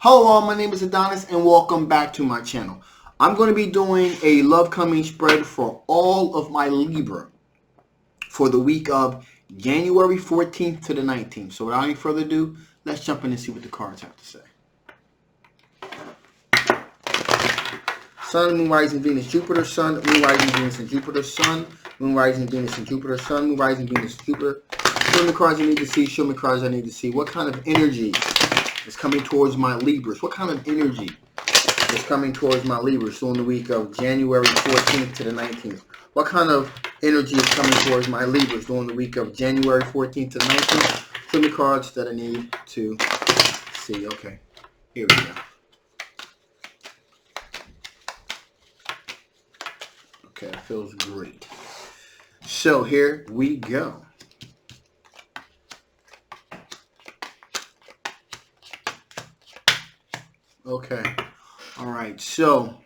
Hello all, my name is Adonis and welcome back to my channel. I'm going to be doing a love coming spread for all of my Libra for the week of January 14th to the 19th. So without any further ado, let's jump in and see what the cards have to say. Sun, Moon, Rising, Venus, Jupiter, Sun, Moon, Rising, Venus, and Jupiter, Sun, Moon, Rising, Venus, and Jupiter, Sun, Moon, Rising, Venus, and Jupiter. Show me cards I need to see, show me cards I need to see. What kind of energy is coming towards my Libras? What kind of energy is coming towards my Libras during the week of January 14th to the 19th? What kind of energy is coming towards my Libras during the week of January 14th to the 19th? Show me cards that I need to see. Okay, here we go. Okay, that feels great. So here we go. Okay, all right, so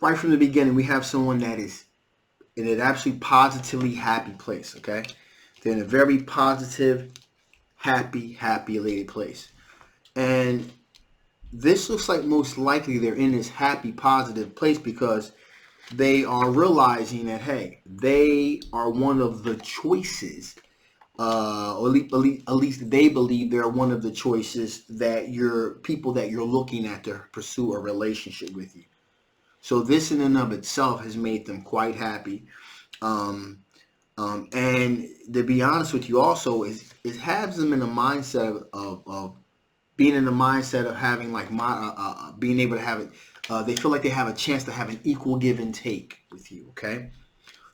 right from the beginning, we have someone that is in an absolutely positively happy place, okay? They're in a very positive, happy elated place. And this looks like most likely they're in this happy, positive place because they are realizing that, hey, they are one of the choices, or at least they believe they're one of the choices that people that you're looking at to pursue a relationship with you. So this in and of itself has made them quite happy. And to be honest with you also, it has them in a mindset of being in the mindset of having like being able to have it. They feel like they have a chance to have an equal give and take with you, okay?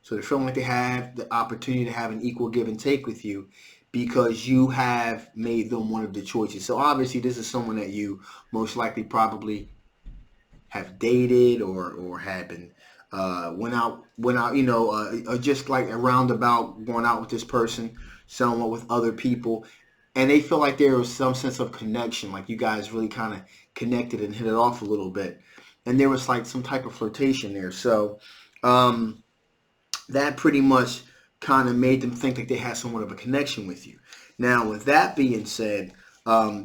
So they're feeling like they have the opportunity to have an equal give and take with you because you have made them one of the choices. So obviously this is someone that you most likely probably have dated or had been went out, you know, or just like a roundabout going out with this person, somewhat with other people. And they feel like there was some sense of connection, like you guys really kind of connected and hit it off a little bit. And there was like some type of flirtation there. So that pretty much kind of made them think like they had somewhat of a connection with you. Now, with that being said,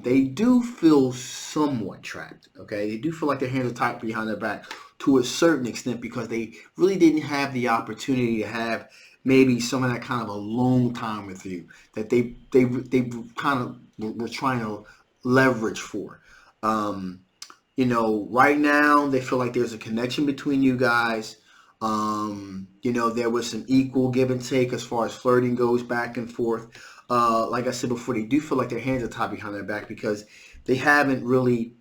they do feel somewhat trapped, okay? They do feel like their hands are tied behind their back to a certain extent because they really didn't have the opportunity to have maybe some of that kind of a long time with you that they kind of were trying to leverage for. You know, right now they feel like there's a connection between you guys. You know, there was some equal give and take as far as flirting goes back and forth. Like I said before, they do feel like their hands are tied behind their back because they haven't really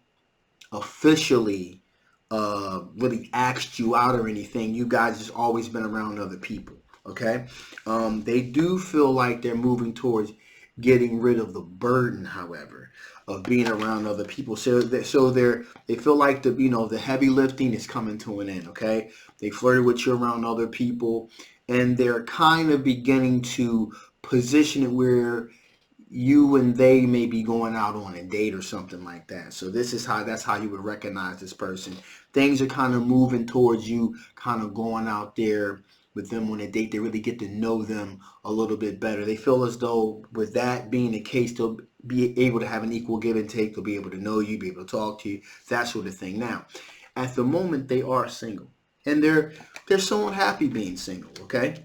officially really asked you out or anything. You guys just always been around other people, okay? They do feel like they're moving towards getting rid of the burden, however, of being around other people. So they feel like the heavy lifting is coming to an end, okay? They flirted with you around other people, and they're kind of beginning to position it where you and they may be going out on a date or something like that. So that's how you would recognize this person. Things are kind of moving towards you, kind of going out there with them on a date. They really get to know them a little bit better. They feel as though with that being the case, they'll be able to have an equal give and take. They'll be able to know you, be able to talk to you, that sort of thing. Now, at the moment, they are single, and they're somewhat happy being single. Okay.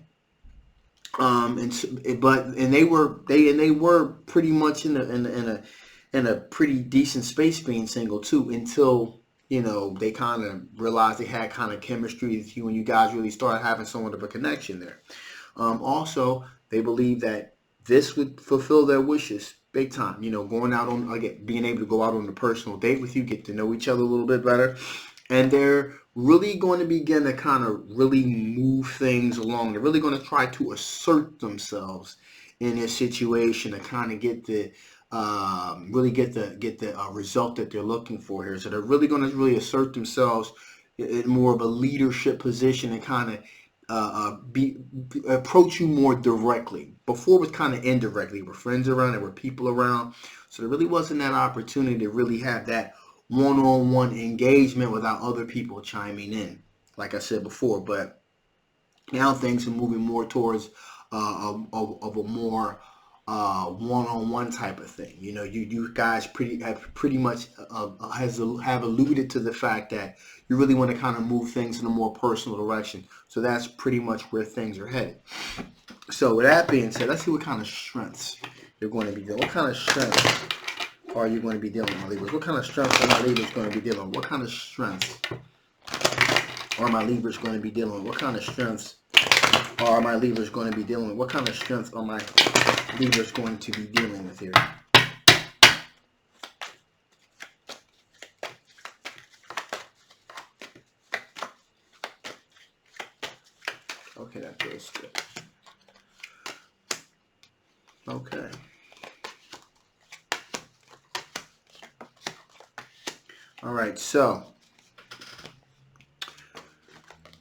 They were pretty much in a pretty decent space being single too until they kind of realized they had kind of chemistry with you and you guys really started having somewhat of a connection there. Also, they believe that this would fulfill their wishes big time. Going out on again, being able to go out on a personal date with you, get to know each other a little bit better, and they're really going to begin to kind of really move things along. They're really going to try to assert themselves in this situation to kind of get the result that they're looking for here. So they're really going to really assert themselves in more of a leadership position and kind of approach you more directly. Before it was kind of indirectly. There were friends around, there were people around, so there really wasn't that opportunity to really have that one-on-one engagement without other people chiming in, like I said before. But now things are moving more towards of a more one-on-one type of thing. You know, you guys have pretty much have alluded to the fact that you really want to kind of move things in a more personal direction. So that's pretty much where things are headed. So with that being said, let's see what kind of strengths you're going to be dealing. What kind of strengths are you going to be dealing with, my Libras? What kind of strengths are my Libras going to be dealing with? What kind of strengths are my Libras going to be dealing with? What kind of strengths are my Libras going to be dealing with? What kind of strengths are my Libras going to be dealing with here? Okay, that feels good. Okay. All right, so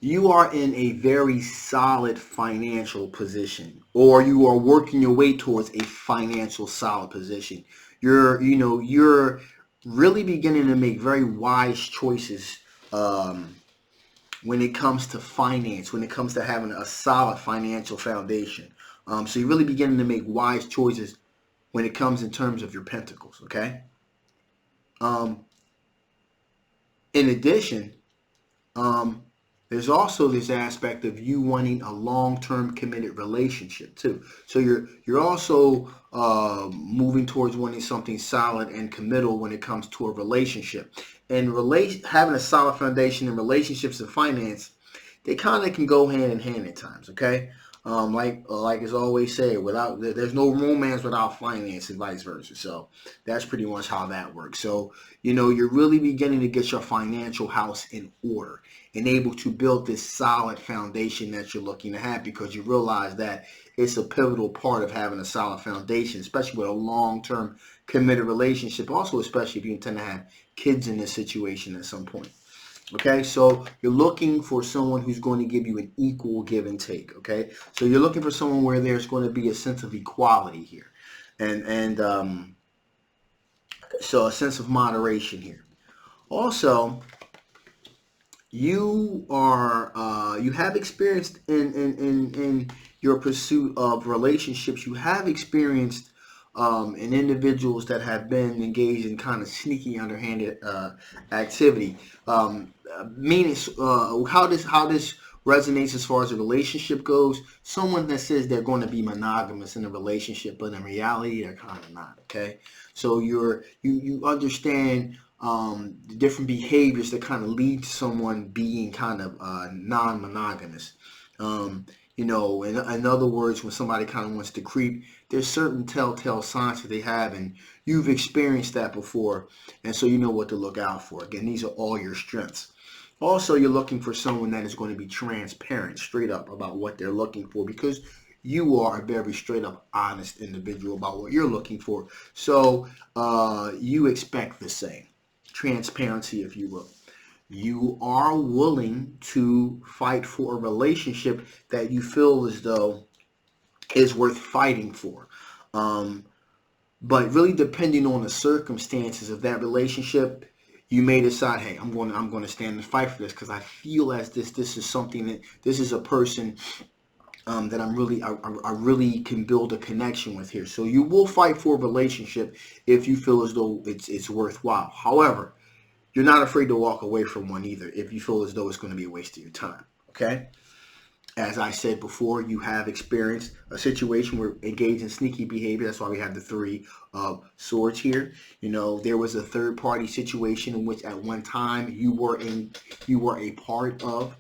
you are in a very solid financial position, or you are working your way towards a financial solid position. You're really beginning to make very wise choices when it comes to finance, when it comes to having a solid financial foundation. So you're really beginning to make wise choices when it comes in terms of your pentacles, okay? In addition, there's also this aspect of you wanting a long-term committed relationship too. So you're also moving towards wanting something solid and committal when it comes to a relationship. And having a solid foundation in relationships and finance, they kind of can go hand in hand at times. Okay, like it's always said, there's no romance without finance and vice versa. So that's pretty much how that works. So you're really beginning to get your financial house in order and able to build this solid foundation that you're looking to have, because you realize that it's a pivotal part of having a solid foundation, especially with a long-term committed relationship. Also, especially if you intend to have kids in this situation at some point. Okay, so you're looking for someone who's going to give you an equal give and take. Okay, so you're looking for someone where there's going to be a sense of equality here, and so a sense of moderation here. Also, you have experienced in your pursuit of relationships. You have experienced in individuals that have been engaged in kind of sneaky, underhanded activity. Meaning, how this resonates as far as a relationship goes. Someone that says they're going to be monogamous in a relationship, but in reality, they're kind of not. Okay, so you understand the different behaviors that kind of lead to someone being kind of non-monogamous. In other words, when somebody kind of wants to creep, there's certain telltale signs that they have, and you've experienced that before, and so you know what to look out for. Again, these are all your strengths. Also, you're looking for someone that is going to be transparent, straight up about what they're looking for, because you are a very straight up, honest individual about what you're looking for. So you expect the same. Transparency, if you will. You are willing to fight for a relationship that you feel as though is worth fighting for. But really depending on the circumstances of that relationship, you may decide, hey, I'm going to stand and fight for this, because I feel as this is something that this is a person that I really can build a connection with here. So you will fight for a relationship if you feel as though it's worthwhile. However, you're not afraid to walk away from one either if you feel as though it's going to be a waste of your time. Okay? As I said before, you have experienced a situation where engaged in sneaky behavior. That's why we have the Three of Swords here. There was a third-party situation in which at one time you were a part of.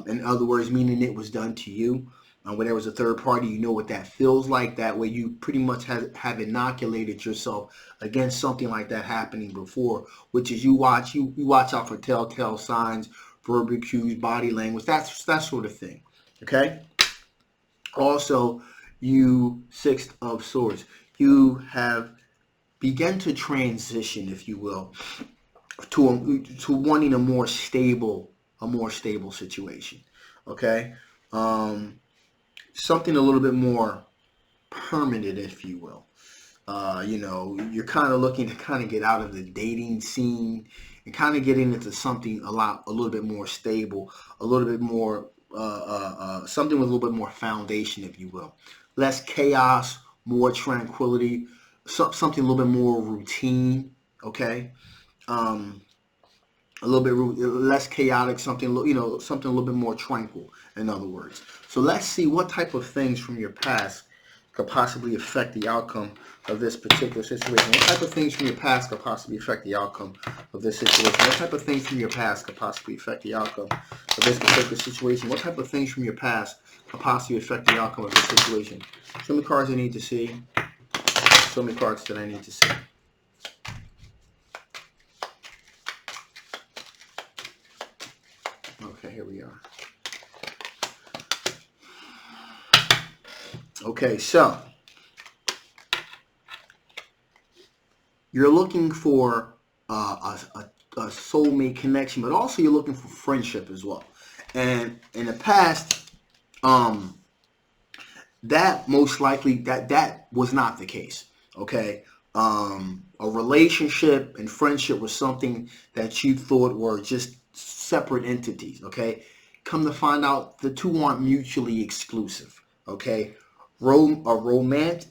In other words, meaning it was done to you. When there was a third party, you know what that feels like. That way you pretty much have inoculated yourself against something like that happening before, which is you watch out for telltale signs, verbal cues, body language, that sort of thing. Okay? Also, you Six of Swords. You have begun to transition, if you will, to wanting a more stable situation. Okay? Something a little bit more permanent, if you will. You're kind of looking to kind of get out of the dating scene and kind of getting into something a little bit more stable, a little bit more, something with a little bit more foundation, if you will. Less chaos, more tranquility, something a little bit more routine, okay? A little bit less chaotic, something, something a little bit more tranquil, in other words. So let's see what type of things from your past could possibly affect the outcome of this particular situation. What type of things from your past could possibly affect the outcome of this situation? What type of things from your past could possibly affect the outcome of this particular situation? What type of things from your past could possibly affect the outcome of this situation? Show me cards I need to see. Show me cards that I need to see. Okay, here we are. Okay, so you're looking for a soulmate connection, but also you're looking for friendship as well. And in the past, that most likely that was not the case. Okay, a relationship and friendship was something that you thought were just separate entities. Okay, come to find out, the two aren't mutually exclusive. Okay, romance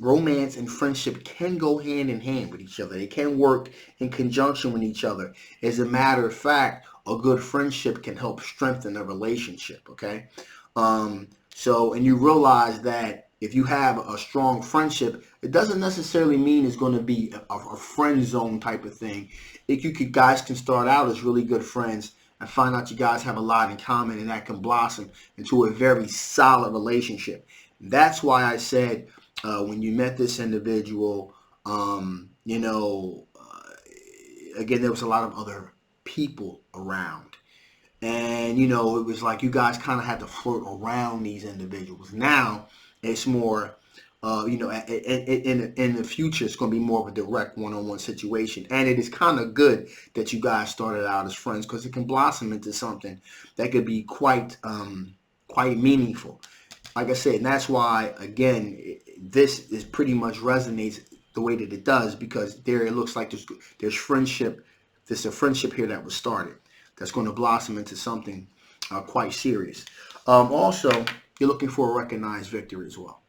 and friendship can go hand in hand with each other. They can work in conjunction with each other. As a matter of fact, a good friendship can help strengthen a relationship. Okay, so, and you realize that if you have a strong friendship, it doesn't necessarily mean it's going to be a friend zone type of thing. Guys can start out as really good friends and find out you guys have a lot in common, and that can blossom into a very solid relationship. That's why I said when you met this individual, again, there was a lot of other people around. And, it was like you guys kind of had to flirt around these individuals. Now, it's more, in the future, it's going to be more of a direct one-on-one situation. And it is kind of good that you guys started out as friends, because it can blossom into something that could be quite meaningful. Like I said, and that's why, again, this is pretty much resonates the way that it does, because it looks like there's friendship. There's a friendship here that was started that's going to blossom into something quite serious. Also, you're looking for a recognized victory as well.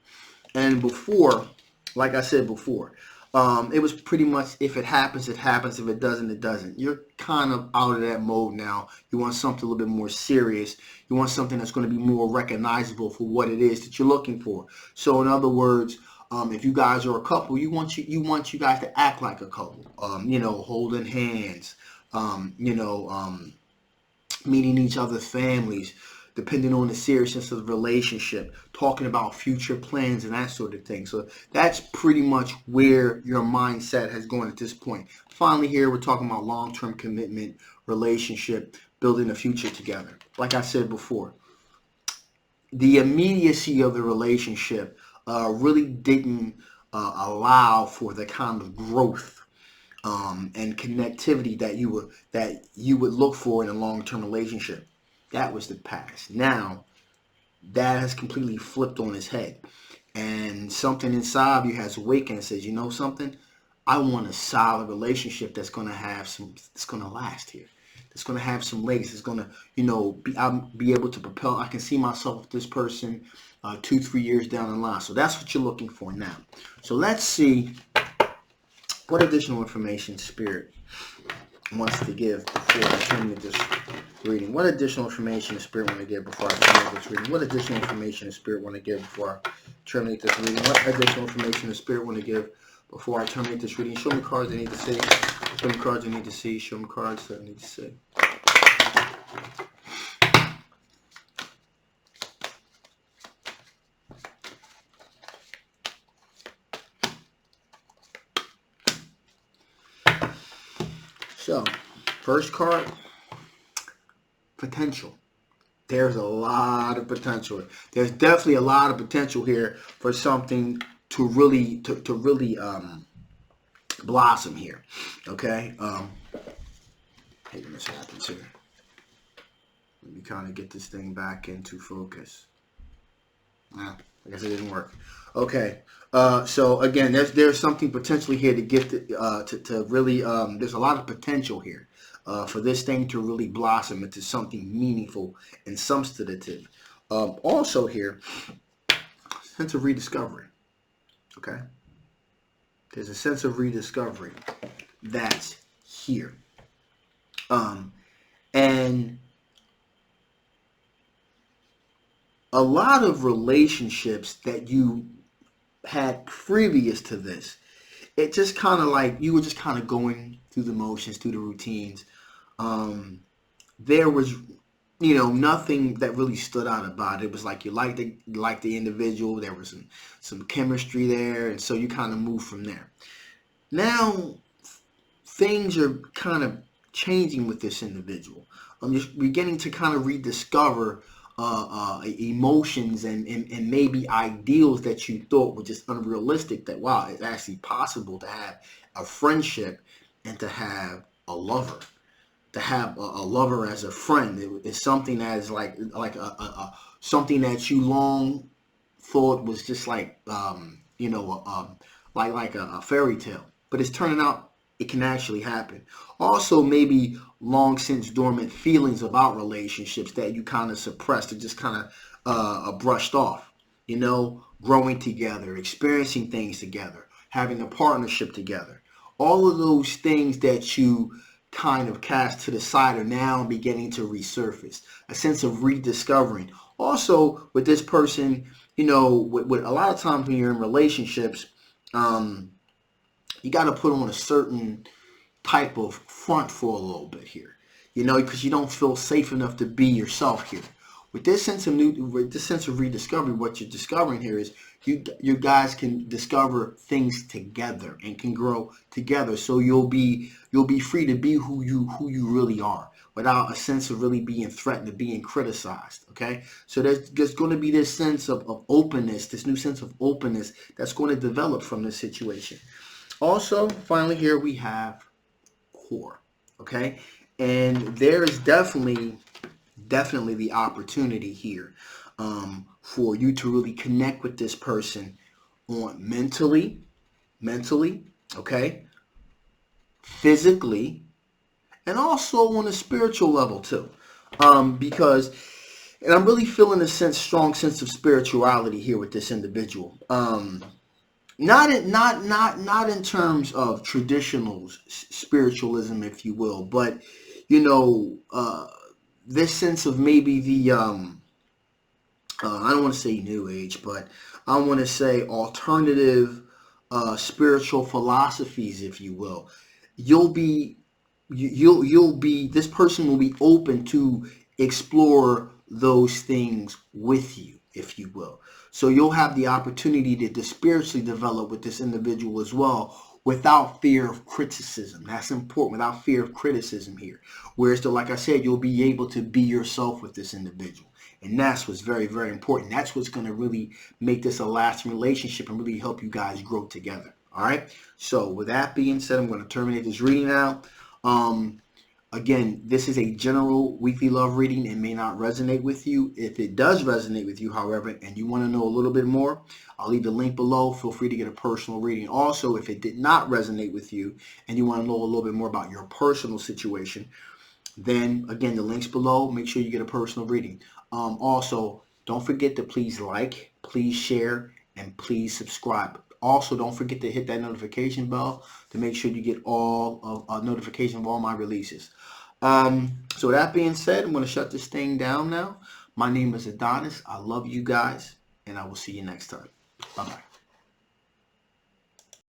And before, like I said before, it was pretty much, if it happens, it happens. If it doesn't, it doesn't. You're kind of out of that mode now. You want something a little bit more serious. You want something that's going to be more recognizable for what it is that you're looking for. So in other words, if you guys are a couple, you want you guys to act like a couple. Holding hands. Meeting each other's families, depending on the seriousness of the relationship, talking about future plans and that sort of thing. So that's pretty much where your mindset has gone at this point. Finally, here we're talking about long-term commitment, relationship, building a future together. Like I said before, the immediacy of the relationship really didn't allow for the kind of growth and connectivity that you would look for in a long-term relationship. That was the past. Now, that has completely flipped on its head, and something inside of you has awakened and says, you know something, I want a solid relationship that's going to last here. It's going to have some legs. It's going to, I'll be able to propel. I can see myself with this person 2-3 years down the line. So that's what you're looking for now. So let's see what additional information Spirit wants to give before I terminate this reading. What additional information does Spirit want to give before I terminate this reading? What additional information does Spirit want to give before I terminate this reading? What additional information does Spirit want to give before I terminate this reading? Show me cards I need to see. Show me cards I need to see. Show me cards that I need to see. So, first card, potential. There's a lot of potential. There's definitely a lot of potential here for something to really blossom here. Okay. Hey, this happens here. Let me kind of get this thing back into focus. I guess it didn't work. Okay. So again, there's something potentially here to get to really. There's a lot of potential here for this thing to really blossom into something meaningful and substantive. Also here, sense of rediscovery. Okay. There's a sense of rediscovery that's here. And a lot of relationships that you had previous to this, it just kind of like you were just kind of going through the motions, through the routines. There was, nothing that really stood out about it. It was like you liked the individual. There was some chemistry there, and so you kind of moved from there. Now things are kind of changing with this individual. I'm just beginning to kind of rediscover emotions and maybe ideals that you thought were just unrealistic. That wow, it's actually possible to have a friendship and to have a lover. To have a lover as a friend, it's something that is like something that you long thought was just like like a fairy tale, but it's turning out it can actually happen. Also, maybe long since dormant feelings about relationships that you kind of suppressed or just kind of brushed off. Growing together, experiencing things together, having a partnership together. All of those things that you kind of cast to the side are now beginning to resurface. A sense of rediscovering. Also, with this person, with a lot of times when you're in relationships, you got to put on a certain type of front for a little bit here, because you don't feel safe enough to be yourself here. With this sense of rediscovery, what you're discovering here is you guys can discover things together and can grow together. So you'll be free to be who you really are without a sense of really being threatened or being criticized. Okay, so there's going to be this sense of openness, this new sense of openness that's going to develop from this situation. Also, finally, here we have core. Okay, and there is definitely the opportunity here for you to really connect with this person on mentally, okay, physically, and also on a spiritual level too. Because, and I'm really feeling a strong sense of spirituality here with this individual. Not in terms of traditional spiritualism, if you will, but this sense of maybe the I don't want to say new age, but I want to say alternative spiritual philosophies, if you will. You'll be this person will be open to explore those things with you, if you will. So you'll have the opportunity to spiritually develop with this individual as well, without fear of criticism. That's important, without fear of criticism here. Whereas, like I said, you'll be able to be yourself with this individual. And that's what's very, very important. That's what's going to really make this a lasting relationship and really help you guys grow together. All right. So with that being said, I'm going to terminate this reading now. Again, this is a general weekly love reading. It may not resonate with you. If it does resonate with you, however, and you want to know a little bit more, I'll leave the link below. Feel free to get a personal reading. Also, if it did not resonate with you and you want to know a little bit more about your personal situation, then again, the link's below. Make sure you get a personal reading. Also, don't forget to please like, please share, and please subscribe. Also, don't forget to hit that notification bell to make sure you get all of notifications of all my releases. So with that being said, I'm going to shut this thing down now. My name is Adonis. I love you guys, and I will see you next time. Bye-bye.